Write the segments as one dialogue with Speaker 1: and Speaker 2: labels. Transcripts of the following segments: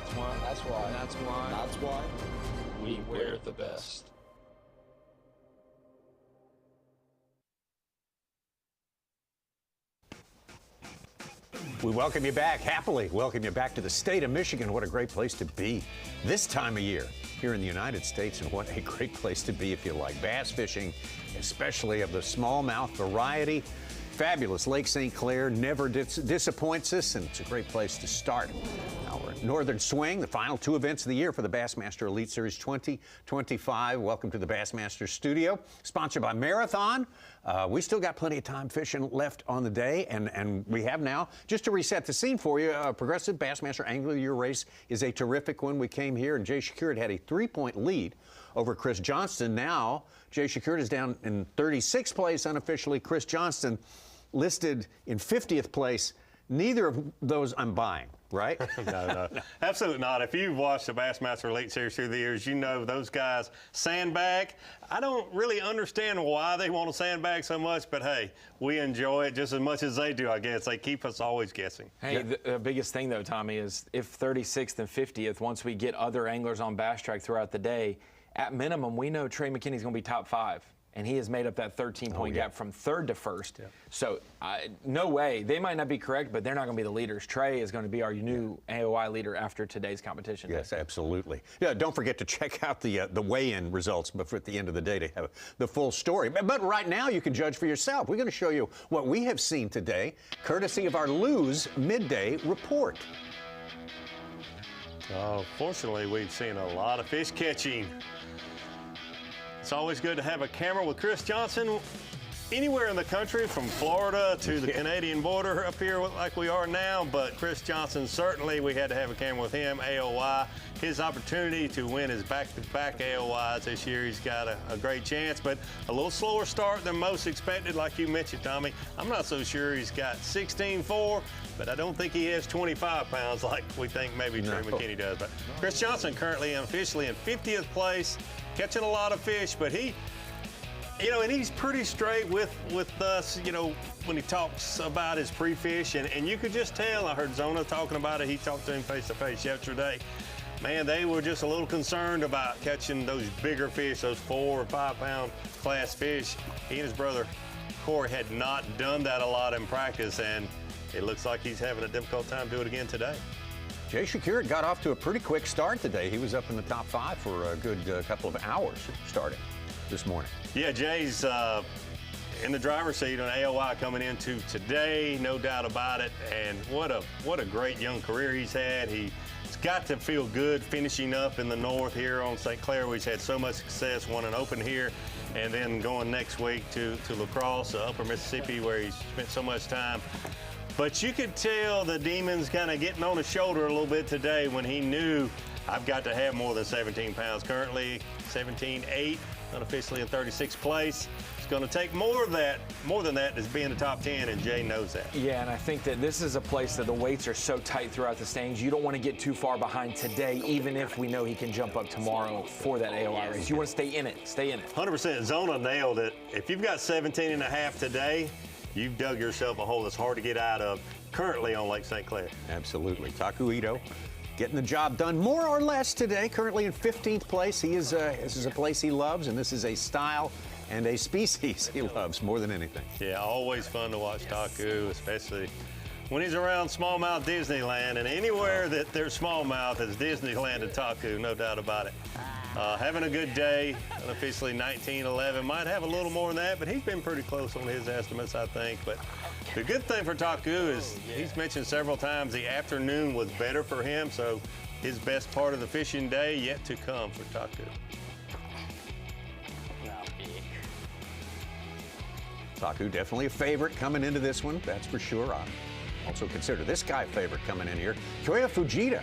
Speaker 1: That's why.
Speaker 2: That's why.
Speaker 1: And that's why.
Speaker 2: That's why.
Speaker 1: We wear the best.
Speaker 3: We welcome you back, happily welcome you back to the state of Michigan. What a great place to be this time of year here in the United States, and what a great place to be if you like bass fishing, especially of the smallmouth variety. Fabulous Lake St. Clair never disappoints us, and it's a great place to start. Now we're at Northern Swing, the final two events of the year for the Bassmaster Elite Series 2025. Welcome to the Bassmaster studio, sponsored by Marathon. We still got plenty of time fishing left on the day, and we have now. Just to reset the scene for you, Progressive Bassmaster Angler of the Year race is a terrific one. We came here, and Jay Shakur had a 3-point lead over Chris Johnston. Now, Jay Shakur is down in 36th place unofficially. Chris Johnston listed in 50th place. Neither of those I'm buying, right?
Speaker 4: No, absolutely not. If you've watched the Bassmaster Elite Series through the years, you know those guys sandbag. I don't really understand why they want to sandbag so much, but hey, we enjoy it just as much as they do, I guess. They keep us always guessing.
Speaker 1: Hey, the biggest thing, though, Tommy, is if 36th and 50th, once we get other anglers on Bass Track throughout the day, at minimum, we know Trey McKenna's going to be top 5. And he has made up that 13-point gap from third to first. Yeah. So, no way. They might not be correct, but they're not going to be the leaders. Trey is going to be our new AOI leader after today's competition.
Speaker 3: Yes, absolutely. Yeah, don't forget to check out the weigh-in results before at the end of the day to have the full story. But right now, you can judge for yourself. We're going to show you what we have seen today, courtesy of our Lose Midday report.
Speaker 4: Fortunately, we've seen a lot of fish catching. It's always good to have a camera with Chris Johnston anywhere in the country, from Florida to the Canadian border up here like we are now. But Chris Johnston, certainly we had to have a camera with him, AOI. His opportunity to win his back-to-back AOIs this year, he's got a great chance, but a little slower start than most expected, like you mentioned, Tommy. I'm not so sure he's got 16.4, but I don't think he has 25 pounds like we think maybe Trey McKenna does. But Chris Johnston currently officially in 50th place, catching a lot of fish, but he, and he's pretty straight with us, when he talks about his pre-fish, and you could just tell. I heard Zona talking about it. He talked to him face-to-face yesterday. Man, they were just a little concerned about catching those bigger fish, those 4 or 5 pound class fish. He and his brother Corey had not done that a lot in practice, and it looks like he's having a difficult time doing it again today.
Speaker 3: Jay Shakur got off to a pretty quick start today. He was up in the top 5 for a good couple of hours starting this morning. Yeah,
Speaker 4: Jay's in the driver's seat on AOI coming into today, no doubt about it. And what a great young career he's had. He's got to feel good finishing up in the north here on St. Clair, where he's had so much success, won an open here, and then going next week to La Crosse, upper Mississippi, where he's spent so much time. But you could tell the demons kind of getting on his shoulder a little bit today when he knew, I've got to have more than 17 pounds. Currently 17.8, unofficially in 36th place. It's going to take more than that to be in the top 10, and Jay knows that.
Speaker 1: Yeah, and I think that this is a place that the weights are so tight throughout the standings. You don't want to get too far behind today, even if we know he can jump up tomorrow for that AOI race. You want to stay in it. Stay in it.
Speaker 4: 100%. Zona nailed it. If you've got 17.5 today, you've dug yourself a hole that's hard to get out of currently on Lake St. Clair.
Speaker 3: Absolutely. Taku getting the job done more or less today, currently in 15th place. This is a place he loves, and this is a style and a species he loves more than anything.
Speaker 4: Yeah, always fun to watch Taku, especially when he's around smallmouth Disneyland, and anywhere that there's smallmouth is Disneyland and Taku, no doubt about it. Having a good day, unofficially 19.11. Might have a little more than that, but he's been pretty close on his estimates, I think. But the good thing for Taku is he's mentioned several times the afternoon was better for him, so his best part of the fishing day yet to come for Taku.
Speaker 3: Taku definitely a favorite coming into this one, that's for sure. I also consider this guy a favorite coming in here. Koya Fuja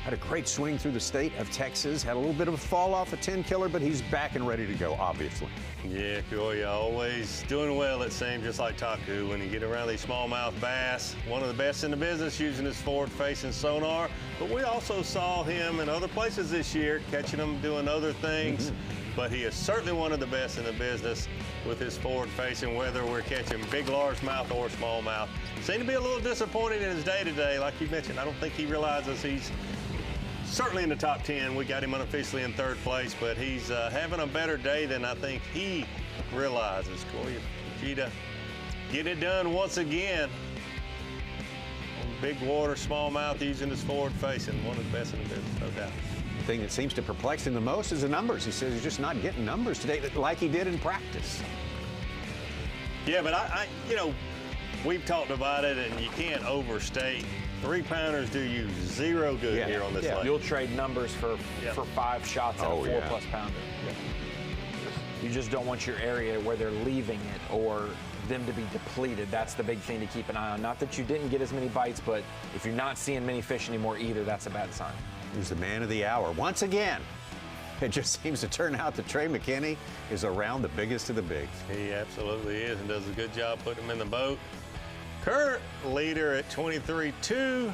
Speaker 3: had a great swing through the state of Texas, had a little bit of a fall off a 10-killer, but he's back and ready to go, obviously.
Speaker 4: Yeah, Koya always doing well, it seems, just like Taku. When you get around these smallmouth bass, one of the best in the business using his forward-facing sonar. But we also saw him in other places this year, catching them doing other things. But he is certainly one of the best in the business with his forward-facing, whether we're catching big largemouth or smallmouth. Seemed to be a little disappointed in his day today, like you mentioned. I don't think he realizes he's certainly in the top 10. We got him unofficially in 3rd place, but he's having a better day than I think he realizes. Koya Fuja, get it done once again. Big water, smallmouth, using his forward facing. One of the best in the business, no doubt.
Speaker 3: The thing that seems to perplex him the most is the numbers. He says he's just not getting numbers today like he did in practice.
Speaker 4: Yeah, but you know, we've talked about it, and you can't overstate. 3-pounders do you zero good here on this lake.
Speaker 1: You'll trade numbers for 5 shots at a 4+ pounder. You just don't want your area where they're leaving it or them to be depleted. That's the big thing to keep an eye on. Not that you didn't get as many bites, but if you're not seeing many fish anymore either, that's a bad sign.
Speaker 3: He's the man of the hour. Once again, it just seems to turn out that Trey McKenna is around the biggest of the bigs.
Speaker 4: He absolutely is, and does a good job putting him in the boat. Current leader at 23-2. I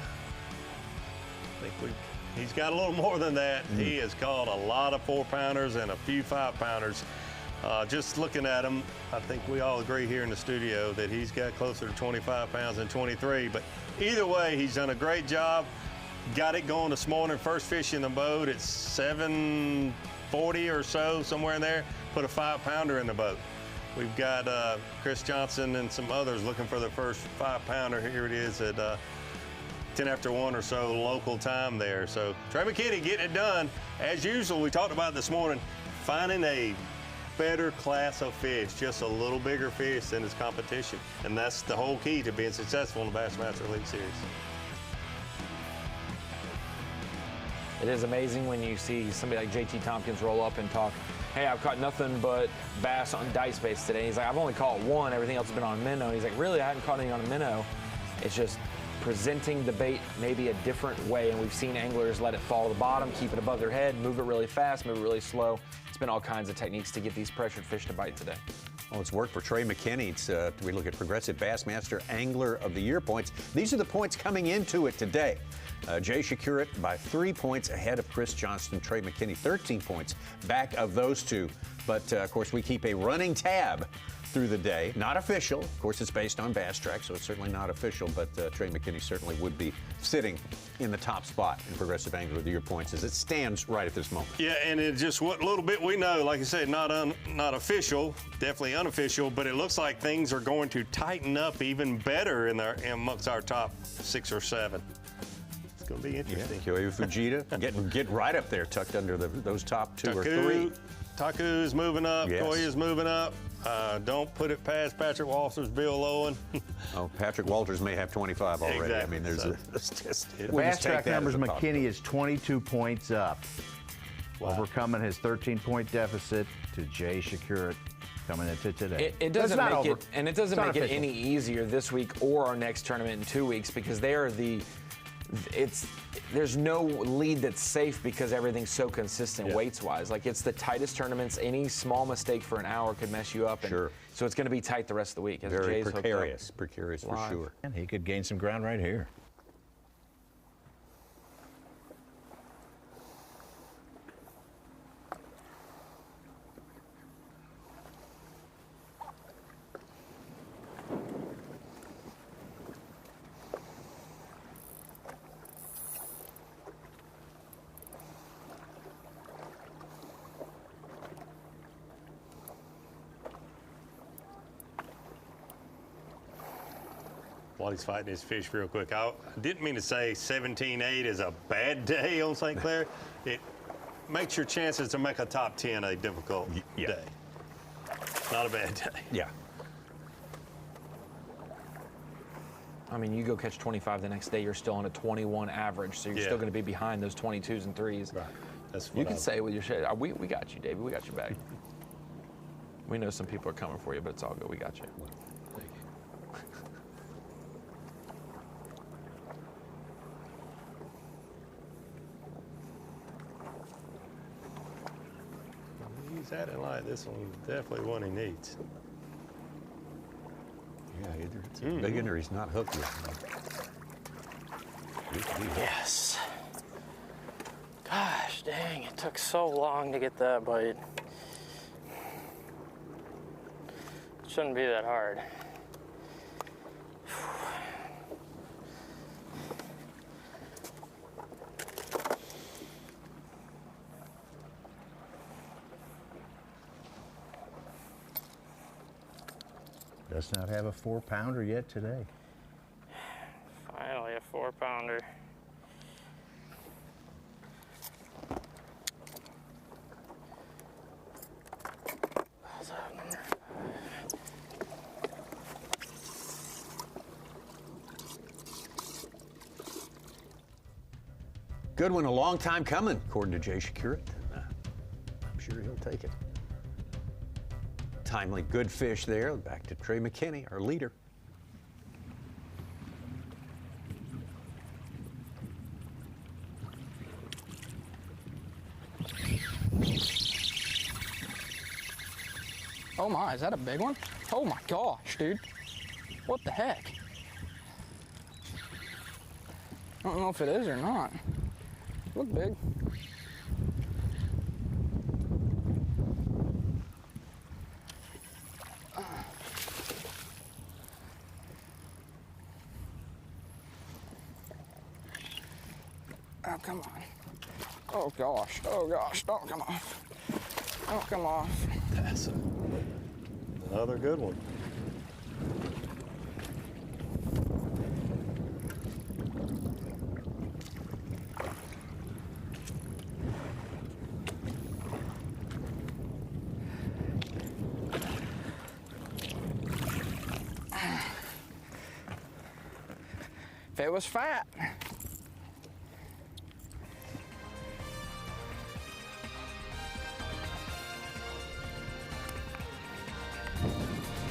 Speaker 4: think he's got a little more than that. He has caught a lot of 4-pounders and a few 5-pounders. Just looking at him, I think we all agree here in the studio that he's got closer to 25 pounds than 23. But either way, he's done a great job. Got it going this morning. First fish in the boat at 7:40 or so, somewhere in there. Put a 5-pounder in the boat. We've got Chris Johnson and some others looking for their first 5-pounder. Here it is at 10 after 1 or so local time there. So Trey McKenna getting it done. As usual, we talked about this morning, finding a better class of fish, just a little bigger fish than his competition. And that's the whole key to being successful in the Bassmaster League Series.
Speaker 1: It is amazing when you see somebody like JT Tompkins roll up and talk, hey, I've caught nothing but bass on dice base today. He's like, I've only caught 1, everything else has been on a minnow. He's like, really, I haven't caught any on a minnow. It's just presenting the bait maybe a different way, and we've seen anglers let it fall to the bottom, keep it above their head, move it really fast, move it really slow. It's been all kinds of techniques to get these pressured fish to bite today.
Speaker 3: Well, it's worked for Trey McKenna. We look at Progressive Bassmaster Angler of the Year points. These are the points coming into it today. Jay Shakur by 3 points ahead of Chris Johnston. Trey McKenna 13 points back of those two. But, of course, we keep a running tab through the day. Not official. Of course, it's based on Bass Track, so it's certainly not official. But Trey McKenna certainly would be sitting in the top spot in Progressive Angler of the Year points as it stands right at this moment.
Speaker 4: Yeah, and it just what little bit we know, like I said, not official, definitely unofficial, but it looks like things are going to tighten up even better amongst our top 6 or 7. It's going to be interesting.
Speaker 3: Yeah, Koya Fuja get right up there, tucked under those top 2 or 3.
Speaker 4: Taku's moving up.
Speaker 3: Yes.
Speaker 4: Koya's moving up. Don't put it past Patrick Walters, Bill Owen.
Speaker 3: Oh, Patrick Walters may have 25 already.
Speaker 4: Exactly.
Speaker 3: I mean, there's just
Speaker 2: Bass Track numbers, McKinney is 22 points up, overcoming his 13-point deficit to Jay Shakur coming into today.
Speaker 1: It doesn't make it, and it doesn't make it any easier this week or our next tournament in 2 weeks because they are there's no lead that's safe because everything's so consistent weights-wise. Like, it's the tightest tournaments. Any small mistake for an hour could mess you up. And so it's going to be tight the rest of the week. As
Speaker 3: very
Speaker 1: Jay's
Speaker 3: precarious for sure.
Speaker 2: And he could gain some ground right here.
Speaker 4: While he's fighting his fish real quick, I didn't mean to say 17-8 is a bad day on St. Clair. It makes your chances to make a top 10 a difficult day. Not a bad day.
Speaker 3: Yeah.
Speaker 1: I mean, you go catch 25 the next day, you're still on a 21 average, so you're still going to be behind those 22s and 3s.
Speaker 4: Right. That's what
Speaker 1: you can say with your shit, we got you, David. We got your back. We know some people are coming for you, but it's all good. We got you.
Speaker 4: He's at it like this one, definitely one he needs.
Speaker 3: Yeah, either it's a big one or he's not hooked yet.
Speaker 5: Yes. Gosh dang, it took so long to get that bite. It shouldn't be that hard.
Speaker 2: Does not have a 4-pounder yet today.
Speaker 5: Finally, a 4-pounder.
Speaker 3: Good one, a long time coming, according to Jay Shakur. I'm sure he'll take it. Timely, good fish there. Back to Trey McKenna, our leader.
Speaker 6: Oh my, is that a big one? Oh my gosh, dude. What the heck? I don't know if it is or not. Look big. Oh, come on. Oh gosh, don't come off. Don't come off.
Speaker 4: That's another good one.
Speaker 6: If it was fat.
Speaker 3: If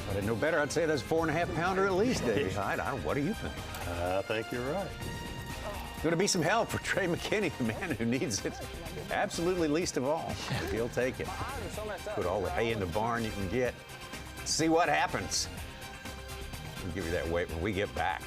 Speaker 3: I didn't know better, I'd say that's a 4.5-pounder at least, Davey. I don't. What do you think?
Speaker 4: I think you're right.
Speaker 3: Going to be some help for Trey McKenna, the man who needs it absolutely least of all. He'll take it. Put all the hay in the barn you can get. See what happens. We'll give you that weight when we get back.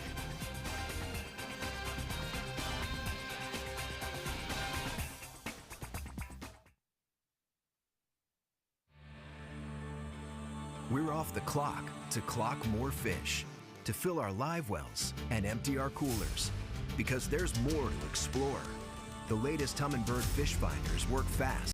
Speaker 7: We're off the clock to clock more fish, to fill our live wells and empty our coolers, because there's more to explore. The latest Humminbird fish finders work fast